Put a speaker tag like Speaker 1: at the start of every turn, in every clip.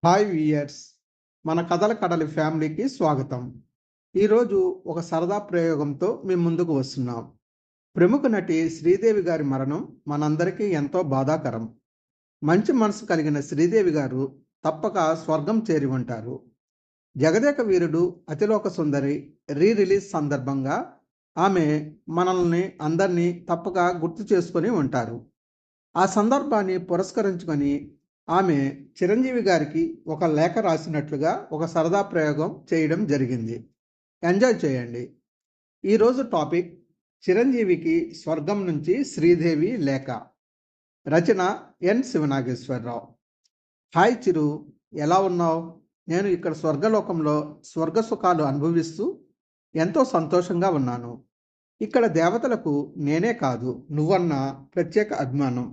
Speaker 1: Hi viewers, మన కథల కడలి ఫ్యామిలీకి స్వాగతం. ఈరోజు ఒక సరదా ప్రయోగంతో మీ ముందుకు వస్తున్నాం. ప్రముఖ నటి శ్రీదేవి గారి మరణం మనందరికీ ఎంతో బాధాకరం. మంచి మనసు కలిగిన శ్రీదేవి గారు తప్పక స్వర్గం చేరి ఉంటారు. జగదేక వీరుడు అతిలోక సుందరి రిలీజ్ సందర్భంగా ఆమె మనల్ని అందరినీ తప్పక గుర్తు చేసుకొని ఉంటారు. ఆ సందర్భాన్ని పురస్కరించుకొని ఆమె చిరంజీవి గారికి ఒక లేఖ రాసినట్లుగా ఒక సరదా ప్రయోగం చేయడం జరిగింది. ఎంజాయ్ చేయండి. ఈరోజు టాపిక్ చిరంజీవికి స్వర్గం నుంచి శ్రీదేవి లేఖ. రచన ఎన్ శివనాగేశ్వరరావు. హాయ్ చిరు, ఎలా ఉన్నావు? నేను ఇక్కడ స్వర్గలోకంలో స్వర్గ సుఖాలు అనుభవిస్తూ ఎంతో సంతోషంగా ఉన్నాను. ఇక్కడ దేవతలకు నేనే కాదు, నువ్వన్న ప్రత్యేక అభిమానం.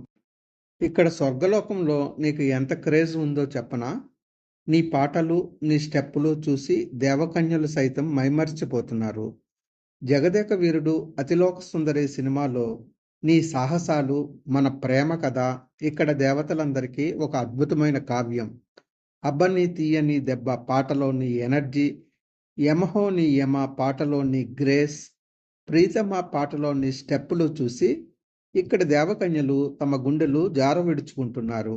Speaker 1: ఇక్కడ స్వర్గలోకంలో నీకు ఎంత క్రేజ్ ఉందో చెప్పనా? నీ పాటలు, నీ స్టెప్పులు చూసి దేవకన్యలు సైతం మైమర్చిపోతున్నారు. జగదేక వీరుడు అతిలోక సుందరి సినిమాలో నీ సాహసాలు, మన ప్రేమ కథ ఇక్కడ దేవతలందరికీ ఒక అద్భుతమైన కావ్యం. అబ్బని తీయని దెబ్బ పాటలోని ఎనర్జీ, యమహో నీ యమ పాటలోని గ్రేస్, ప్రీతమ పాటలోని స్టెప్పులు చూసి ఇక్కడ దేవకన్యలు తమ గుండెలు జారవిడుచుకుంటున్నారు.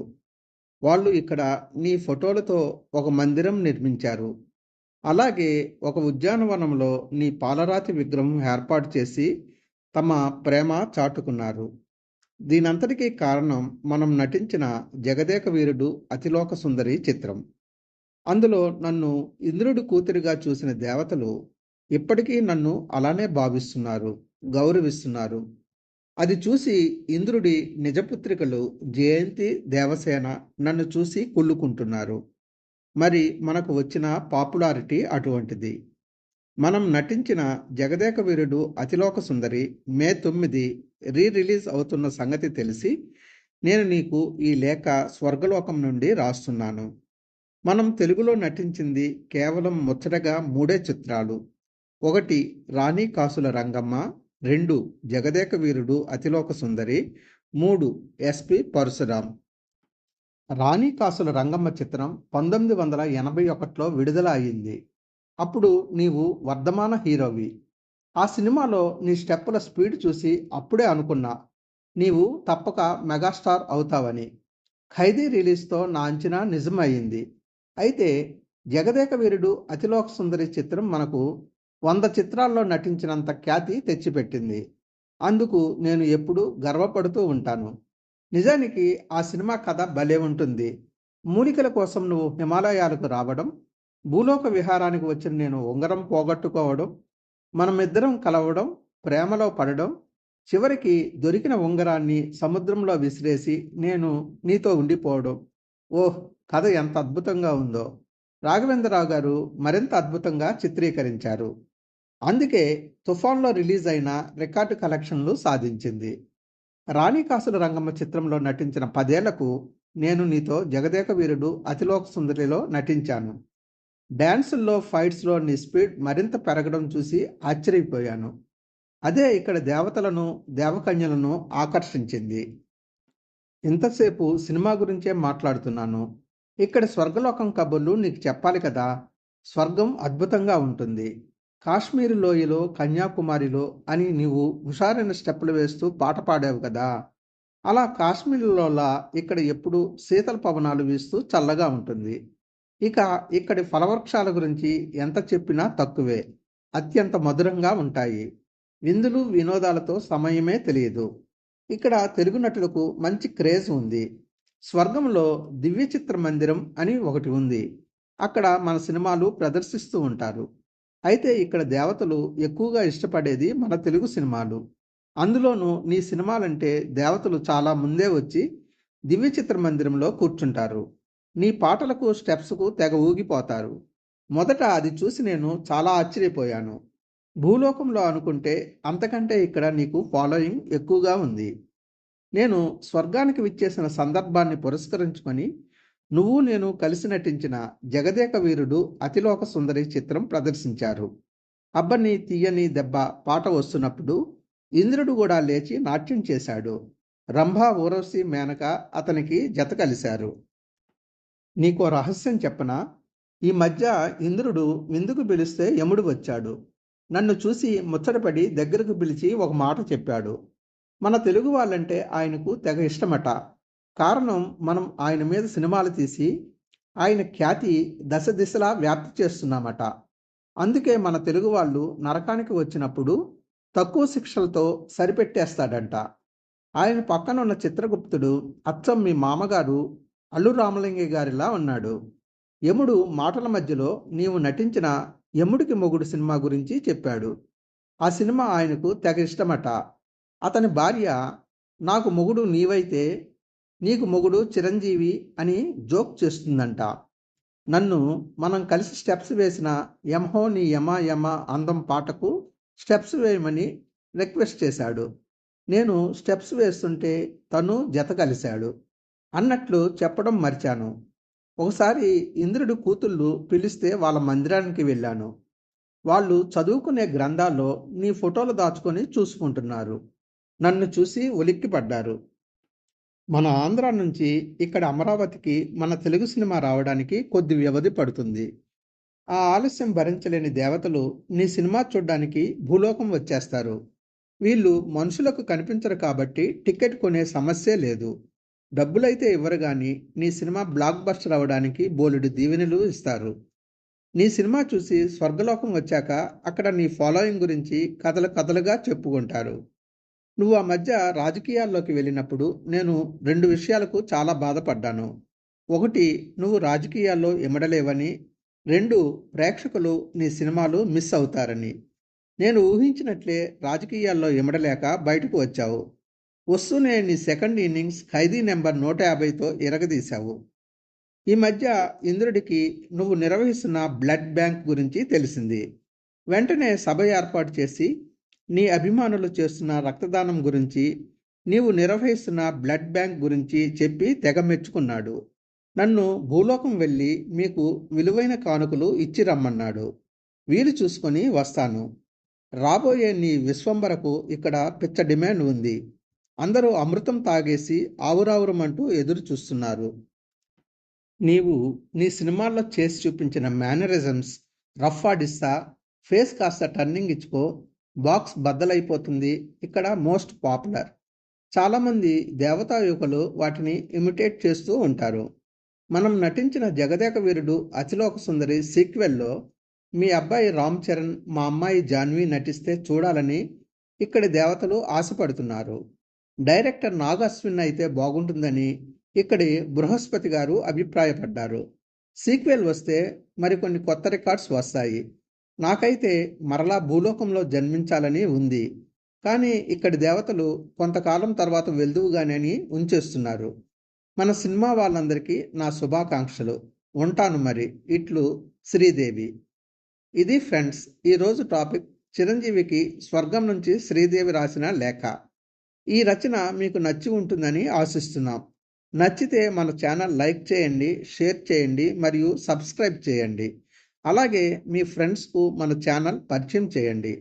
Speaker 1: వాళ్ళు ఇక్కడ నీ ఫోటోలతో ఒక మందిరం నిర్మించారు. అలాగే ఒక ఉద్యానవనంలో నీ పాలరాతి విగ్రహం ఏర్పాటు చేసి తమ ప్రేమ చాటుకున్నారు. దీనంతటికీ కారణం మనం నటించిన జగదేక వీరుడు అతిలోక సుందరి చిత్రం. అందులో నన్ను ఇంద్రుడి కూతురిగా చూసిన దేవతలు ఇప్పటికీ నన్ను అలానే భావిస్తున్నారు, గౌరవిస్తున్నారు. అది చూసి ఇంద్రుడి నిజపుత్రికలు జయంతి, దేవసేన నన్ను చూసి కుళ్ళుకుంటున్నారు. మరి మనకు వచ్చిన పాపులారిటీ అటువంటిది. మనం నటించిన జగదేక వీరుడు అతిలోక సుందరి మే 9 రిలీజ్ అవుతున్న సంగతి తెలిసి నేను నీకు ఈ లేఖ స్వర్గలోకం నుండి రాస్తున్నాను. మనం తెలుగులో నటించింది కేవలం ముచ్చటగా 3 చిత్రాలు. 1 రాణి కాసుల రంగమ్మ, 2 జగదేక వీరుడు అతిలోక సుందరి, 3 ఎస్పి పరశురాం. రాణి కాసుల రంగమ్మ చిత్రం 1981లో విడుదల అయింది. అప్పుడు నీవు వర్ధమాన హీరోవి. ఆ సినిమాలో నీ స్టెప్పుల స్పీడ్ చూసి అప్పుడే అనుకున్నా నీవు తప్పక మెగాస్టార్ అవుతావని. ఖైదీ రిలీజ్తో నా అంచనా నిజమయ్యింది. అయితే జగదేక వీరుడు అతిలోక సుందరి చిత్రం మనకు 100 చిత్రాల్లో నటించినంత ఖ్యాతి తెచ్చిపెట్టింది. అందుకు నేను ఎప్పుడూ గర్వపడుతూ ఉంటాను. నిజానికి ఆ సినిమా కథ భలే ఉంటుంది. మూలికల కోసం నువ్వు హిమాలయాలకు రావడం, భూలోక విహారానికి వచ్చిన నేను ఉంగరం పోగొట్టుకోవడం, మనమిద్దరం కలవడం, ప్రేమలో పడడం, చివరికి దొరికిన ఉంగరాన్ని సముద్రంలో విసిరేసి నేను నీతో ఉండిపోవడం. ఓహ్! కథ ఎంత అద్భుతంగా ఉందో! రాఘవేంద్రరావు గారు మరింత అద్భుతంగా చిత్రీకరించారు. అందుకే తుఫాన్లో రిలీజ్ అయిన రికార్డు కలెక్షన్లు సాధించింది. రాణి కాసుల రంగమ్మ చిత్రంలో నటించిన 10 ఏళ్లకు నేను నీతో జగదేక వీరుడు అతిలోక సుందరిలో నటించాను. డ్యాన్సుల్లో, ఫైట్స్లో నీ స్పీడ్ మరింత పెరగడం చూసి ఆశ్చర్యపోయాను. అదే ఇక్కడ దేవతలను, దేవకన్యలను ఆకర్షించింది. ఇంతసేపు సినిమా గురించే మాట్లాడుతున్నాను. ఇక్కడ స్వర్గలోకం కబుర్లు నీకు చెప్పాలి కదా. స్వర్గం అద్భుతంగా ఉంటుంది. కాశ్మీరు లోయలో, కన్యాకుమారిలో అని నీవు హుషారైన స్టెప్పులు వేస్తూ పాట పాడావు కదా. అలా కాశ్మీరులోలా ఇక్కడ ఎప్పుడు శీతల పవనాలు వీస్తూ చల్లగా ఉంటుంది. ఇక ఇక్కడి ఫలవృక్షాల గురించి ఎంత చెప్పినా తక్కువే. అత్యంత మధురంగా ఉంటాయి. విందులు, వినోదాలతో సమయమే తెలియదు. ఇక్కడ తెలుగు నటులకు మంచి క్రేజ్ ఉంది. స్వర్గంలో దివ్య చిత్ర మందిరం అని ఒకటి ఉంది. అక్కడ మన సినిమాలు ప్రదర్శిస్తూ ఉంటారు. అయితే ఇక్కడ దేవతలు ఎక్కువగా ఇష్టపడేది మన తెలుగు సినిమాలు. అందులోనూ నీ సినిమాలంటే దేవతలు చాలా ముందే వచ్చి దివ్య చిత్ర మందిరంలో కూర్చుంటారు. నీ పాటలకు, స్టెప్స్కు తెగ ఊగిపోతారు. మొదట అది చూసి నేను చాలా ఆశ్చర్యపోయాను. భూలోకంలో అనుకుంటే అంతకంటే ఇక్కడ నీకు ఫాలోయింగ్ ఎక్కువగా ఉంది. నేను స్వర్గానికి విచ్చేసిన సందర్భాన్ని పురస్కరించుకొని నువ్వు నేను కలిసి నటించిన జగదేక వీరుడు అతిలోక సుందరి చిత్రం ప్రదర్శించారు. అబ్బని తీయని దెబ్బ పాట వస్తున్నప్పుడు ఇంద్రుడు కూడా లేచి నాట్యం చేశాడు. రంభ, ఊర్వశి, మేనక అతనికి జత కలిశారు. నీకో రహస్యం చెప్పనా? ఈ మధ్య ఇంద్రుడు విందుకు పిలిస్తే యముడు వచ్చాడు. నన్ను చూసి ముచ్చటపడి దగ్గరకు పిలిచి ఒక మాట చెప్పాడు. మన తెలుగు వాళ్ళంటే ఆయనకు తెగ ఇష్టమట. కారణం మనం ఆయన మీద సినిమాలు తీసి ఆయన ఖ్యాతి దశ దిశలా వ్యాప్తి చేస్తున్నామట. అందుకే మన తెలుగు వాళ్ళు నరకానికి వచ్చినప్పుడు తక్కువ శిక్షలతో సరిపెట్టేస్తాడంట. ఆయన పక్కనున్న చిత్రగుప్తుడు అచ్చం మీ మామగారు అల్లు రామలింగయ్య గారిలా ఉన్నాడు. యముడు మాటల మధ్యలో నీవు నటించిన యముడికి మొగుడు సినిమా గురించి చెప్పాడు. ఆ సినిమా ఆయనకు తెగ ఇష్టమట. అతని భార్య నాకు మొగుడు నీవైతే నీకు మొగుడు చిరంజీవి అని జోక్ చేస్తుందంట. నన్ను మనం కలిసి స్టెప్స్ వేసిన యమహో నీ యమ యమ అందం పాటకు స్టెప్స్ వేయమని రిక్వెస్ట్ చేశాడు. నేను స్టెప్స్ వేస్తుంటే తను జత కలిశాడు అన్నట్లు చెప్పడం మర్చాను. ఒకసారి ఇంద్రుడి కూతుళ్ళు పిలిస్తే వాళ్ళ మందిరానికి వెళ్ళాను. వాళ్ళు చదువుకునే గ్రంథాల్లో నీ ఫోటోలు దాచుకొని చూసుకుంటున్నారు. నన్ను చూసి ఉలిక్కిపడ్డారు. మన ఆంధ్ర నుంచి ఇక్కడ అమరావతికి మన తెలుగు సినిమా రావడానికి కొద్ది వ్యవధి పడుతుంది. ఆ ఆలస్యం భరించలేని దేవతలు నీ సినిమా చూడ్డానికి భూలోకం వచ్చేస్తారు. వీళ్ళు మనుషులకు కనిపించరు కాబట్టి టికెట్ కొనే సమస్యే లేదు. డబ్బులైతే ఇవ్వరు గాని నీ సినిమా బ్లాక్ బస్టర్ అవ్వడానికి బోలెడు దీవెనలు ఇస్తారు. నీ సినిమా చూసి స్వర్గలోకం వచ్చాక అక్కడ నీ ఫాలోయింగ్ గురించి కథలు కథలుగా చెప్పుకుంటారు. నువ్వు ఆ మధ్య రాజకీయాల్లోకి వెళ్ళినప్పుడు నేను 2 విషయాలకు చాలా బాధపడ్డాను. ఒకటి, నువ్వు రాజకీయాల్లో ఇమడలేవని. 2, ప్రేక్షకులు నీ సినిమాలు మిస్ అవుతారని. నేను ఊహించినట్లే రాజకీయాల్లో ఇమడలేక బయటకు వచ్చావు. వస్తూనే నీ సెకండ్ ఇన్నింగ్స్ ఖైదీ నెంబర్ 150తో ఇరగదీశావు. ఈ మధ్య ఇంద్రుడికి నువ్వు నిర్వహిస్తున్న బ్లడ్ బ్యాంక్ గురించి తెలిసింది. వెంటనే సభ ఏర్పాటు చేసి నీ అభిమానులు చేస్తున్న రక్తదానం గురించి, నీవు నిర్వహిస్తున్న బ్లడ్ బ్యాంక్ గురించి చెప్పి తెగ మెచ్చుకున్నాడు. నన్ను భూలోకం వెళ్ళి మీకు విలువైన కానుకలు ఇచ్చి రమ్మన్నాడు. వీలు చూసుకొని వస్తాను. రాబోయే నీ విశ్వంబరకు ఇక్కడ పిచ్చ డిమాండ్ ఉంది. అందరూ అమృతం తాగేసి ఆవురావురమంటూ ఎదురు చూస్తున్నారు. నీవు నీ సినిమాల్లో చేసి చూపించిన మేనరిజమ్స్ రఫ్ ఆడిస్తా, ఫేస్ కాస్త టర్నింగ్ ఇచ్చుకో, బాక్స్ బద్దలైపోతుంది ఇక్కడ మోస్ట్ పాపులర్. చాలామంది దేవతా యువకులు వాటిని ఇమిటేట్ చేస్తూ ఉంటారు. మనం నటించిన జగదేక వీరుడు అతిలోక సుందరి సీక్వెల్లో మీ అబ్బాయి రామ్ చరణ్, మా అమ్మాయి జాన్వి నటిస్తే చూడాలని ఇక్కడి దేవతలు ఆశపడుతున్నారు. డైరెక్టర్ నాగ్ అశ్విన్ అయితే బాగుంటుందని ఇక్కడి బృహస్పతి గారు అభిప్రాయపడ్డారు. సీక్వెల్ వస్తే మరికొన్ని కొత్త రికార్డ్స్ వస్తాయి. నాకైతే మరలా భూలోకంలో జన్మించాలని ఉంది. కానీ ఇక్కడి దేవతలు కొంతకాలం తర్వాత వెళ్దువుగానని ఉంచేస్తున్నారు. మన సినిమా వాళ్ళందరికీ నా శుభాకాంక్షలు. ఉంటాను మరి. ఇట్లు శ్రీదేవి. ఇది ఫ్రెండ్స్ ఈరోజు టాపిక్. చిరంజీవికి స్వర్గం నుంచి శ్రీదేవి రాసిన లేఖ. ఈ రచన మీకు నచ్చి ఉంటుందని ఆశిస్తున్నాం. నచ్చితే మన ఛానల్ లైక్ చేయండి, షేర్ చేయండి మరియు సబ్స్క్రైబ్ చేయండి. అలాగే మీ ఫ్రెండ్స్కు మన ఛానల్ పరిచయం చేయండి.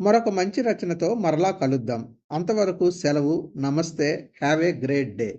Speaker 1: మరొక మంచి రచనతో మరలా కలుద్దాం. అంతవరకు సెలవు. నమస్తే. Have a great day.